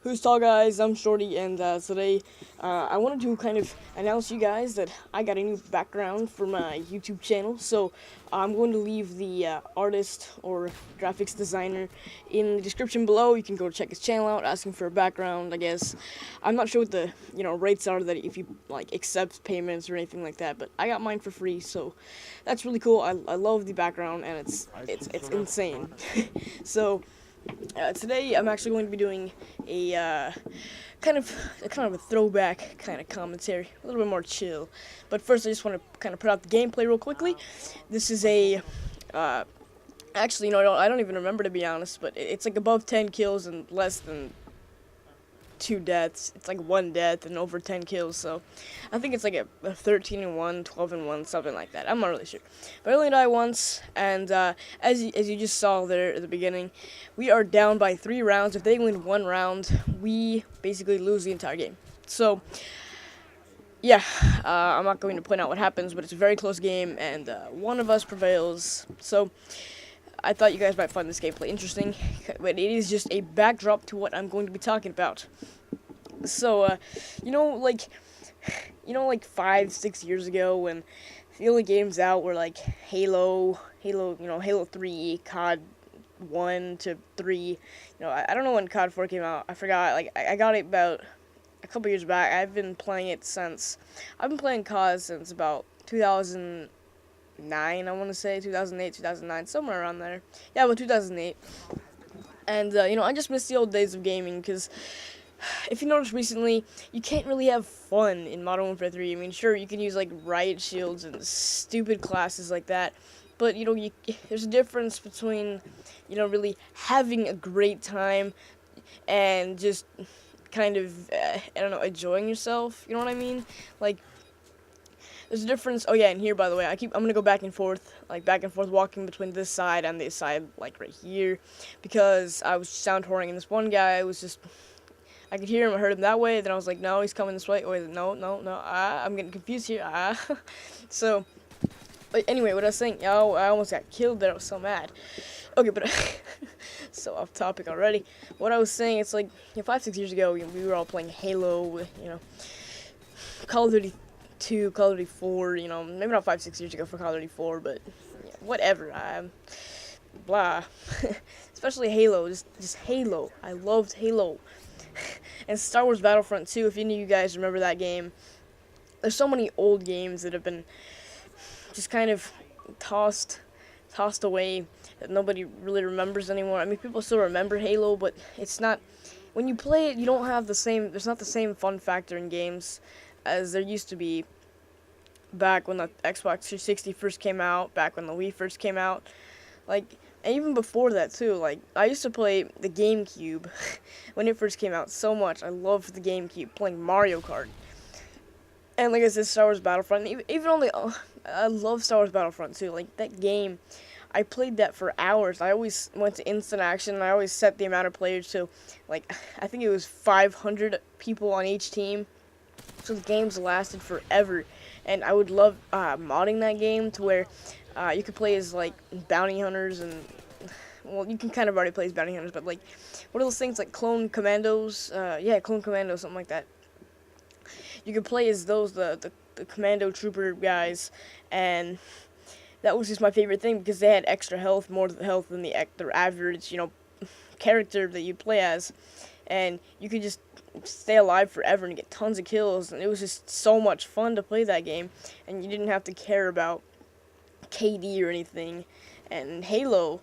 Who's tall, guys? I'm Shorty, and today I wanted to kind of announce to you guys that I got a new background for my YouTube channel. So I'm going to leave the artist or graphics designer in the description below. You can go check his channel out, asking for a background. I guess I'm not sure what the rates are that if you like accept payments or anything like that, but I got mine for free, so that's really cool. I love the background, and it's insane. So. Today I'm actually going to be doing a kind of a throwback kind of commentary, a little bit more chill. But first, I just want to kind of put out the gameplay real quickly. This is a actually, I don't even remember, to be honest, but it's like above 10 kills and less than 2 deaths. It's like 1 death and over 10 kills, so I think it's like a 13-1, 12-1, something like that. I'm not really sure, but I only died once, and as you just saw there at the beginning, we are down by 3 rounds. If they win 1 round, we basically lose the entire game. So yeah, I'm not going to point out what happens, but it's a very close game, and one of us prevails. So I thought you guys might find this gameplay interesting, but it is just a backdrop to what I'm going to be talking about. So, like 5-6 years ago, when the only games out were like Halo 3, COD 1 to 3. I don't know when COD 4 came out. I forgot. Like, I got it about a couple years back. I've been playing COD since about 2009, I want to say, 2008, 2009, somewhere around there. Yeah, about 2008. And, I just miss the old days of gaming, because if you noticed recently, you can't really have fun in Modern Warfare 3. I mean, sure, you can use, like, riot shields and stupid classes like that, but, there's a difference between, really having a great time and just kind of, enjoying yourself, you know what I mean? Like, there's a difference. Oh yeah, and here, by the way, I'm gonna go back and forth walking between this side and this side, like right here, because I was sound whoring, and this one guy was just, I could hear him, I heard him that way, then I was like, no, he's coming this way, wait, no, I'm getting confused here, So, but anyway, what I was saying, I almost got killed there, I was so mad. Okay, but, so off topic already. What I was saying, it's like, 5-6 years ago, we were all playing Halo, Call of Duty 2, Call of Duty 4, maybe not 5-6 years ago for Call of Duty 4, but yeah, whatever, blah. Especially Halo, just Halo. I loved Halo. And Star Wars Battlefront 2, if any of you guys remember that game. There's so many old games that have been just kind of tossed away that nobody really remembers anymore. I mean, people still remember Halo, but it's not, when you play it, you don't have there's not the same fun factor in games as there used to be back when the Xbox 360 first came out, back when the Wii first came out, like, and even before that too. Like, I used to play the GameCube when it first came out so much. I loved the GameCube, playing Mario Kart, and like I said, Star Wars Battlefront. I love Star Wars Battlefront too. Like, that game, I played that for hours. I always went to instant action, and I always set the amount of players to, like, I think it was 500 people on each team. So the games lasted forever, and I would love modding that game to where you could play as, like, bounty hunters, and, well, you can kind of already play as bounty hunters, but, like, what are those things, like clone commandos? Yeah, clone commandos, something like that. You could play as those, the commando trooper guys, and that was just my favorite thing, because they had extra health, more health than their average, character that you play as, and you could just stay alive forever and get tons of kills, and it was just so much fun to play that game, and you didn't have to care about KD or anything. And Halo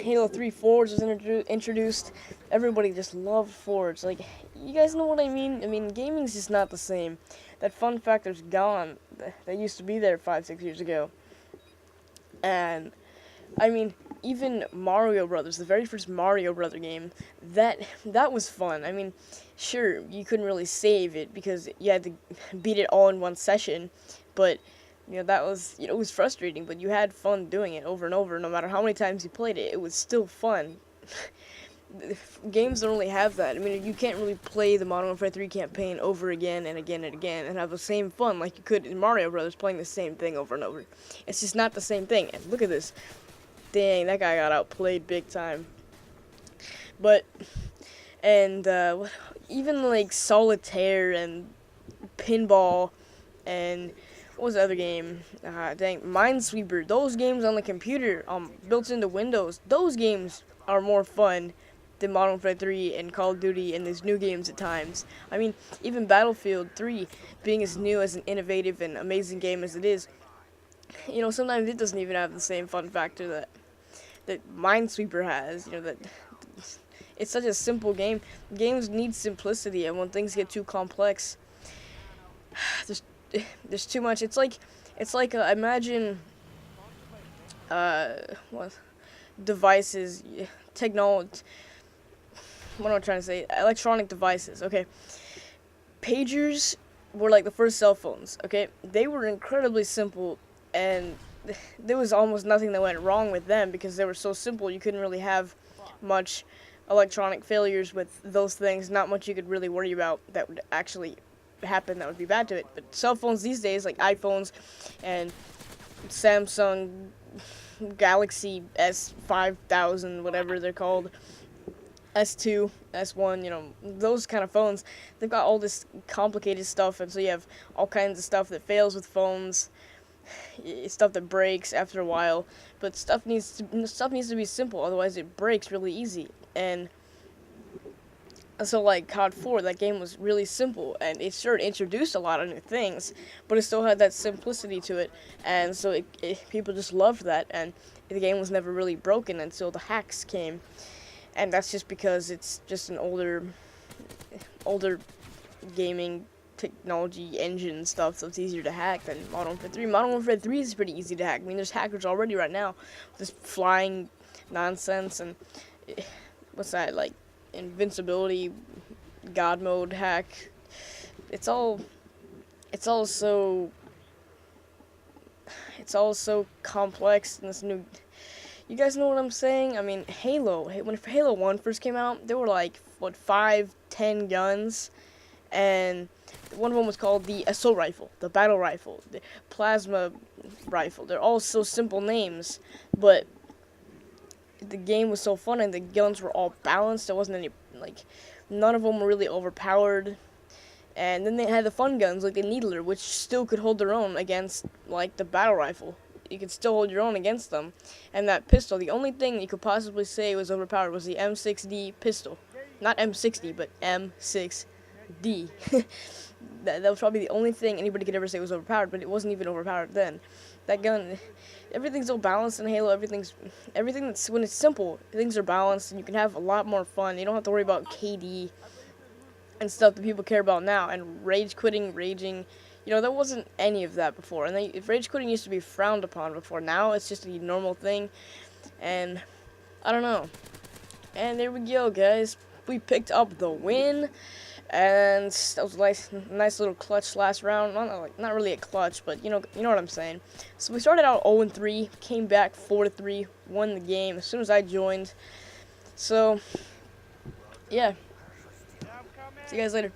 3 Forge was introduced. Everybody just loved Forge. Like, you guys know what I mean? I mean, gaming's just not the same. That fun factor's gone. That used to be there 5-6 years ago. And I mean, even Mario Brothers, the very first Mario Brother game, that was fun. I mean, sure, you couldn't really save it because you had to beat it all in one session, but that was, it was frustrating, but you had fun doing it over and over. No matter how many times you played it, it was still fun. Games don't really have that. I mean, you can't really play the Modern Warfare 3 campaign over again and again and again and have the same fun like you could in Mario Brothers playing the same thing over and over. It's just not the same thing. And look at this. Dang, that guy got outplayed big time. But and even like solitaire and pinball, and what was the other game? Dang, Minesweeper. Those games on the computer, built into Windows. Those games are more fun than Modern Warfare 3 and Call of Duty and these new games at times. I mean, even Battlefield 3, being as new as an innovative and amazing game as it is, you know, sometimes it doesn't even have the same fun factor that Minesweeper has. You know, that it's such a simple game. Games need simplicity, and when things get too complex, there's there's too much. It's like imagine what devices, technology. What am I trying to say? Electronic devices. Okay, pagers were like the first cell phones. Okay, they were incredibly simple, and there was almost nothing that went wrong with them because they were so simple. You couldn't really have much electronic failures with those things. Not much you could really worry about that would actually happen that would be bad to it. But cell phones these days, like iPhones and Samsung Galaxy S5000, whatever they're called, S2, S1, you know, those kind of phones, they've got all this complicated stuff, and so you have all kinds of stuff that fails with phones, stuff that breaks after a while, but stuff needs to be simple, otherwise it breaks really easy. And so like COD 4, that game was really simple, and it sure introduced a lot of new things, but it still had that simplicity to it, and so people just loved that, and the game was never really broken until the hacks came, and that's just because it's just an older gaming technology engine stuff, so it's easier to hack than Modern Warfare 3. Modern Warfare 3 is pretty easy to hack. I mean, there's hackers already right now, just flying nonsense, and what's that, like, invincibility, God mode hack. It's all so complex in this new. You guys know what I'm saying? I mean, when Halo 1 first came out, there were like 5-10 guns, and one of them was called the assault rifle, the battle rifle, the plasma rifle. They're all so simple names, but the game was so fun, and the guns were all balanced. There wasn't any, like, none of them were really overpowered. And then they had the fun guns, like the Needler, which still could hold their own against, like, the battle rifle. You could still hold your own against them. And that pistol, the only thing you could possibly say was overpowered was the M6D pistol. Not M60, but M6D. that was probably the only thing anybody could ever say was overpowered, but it wasn't even overpowered then. That gun, everything's so balanced in Halo. Everything that's, when it's simple, things are balanced, and you can have a lot more fun. You don't have to worry about KD and stuff that people care about now, and raging. You know, there wasn't any of that before, and rage quitting used to be frowned upon before. Now it's just a normal thing, and I don't know. And there we go, guys. We picked up the win, and that was a nice little clutch last round. Not really a clutch, but you know what I'm saying. So we started out 0-3, came back 4-3, won the game as soon as I joined. So yeah, see you guys later.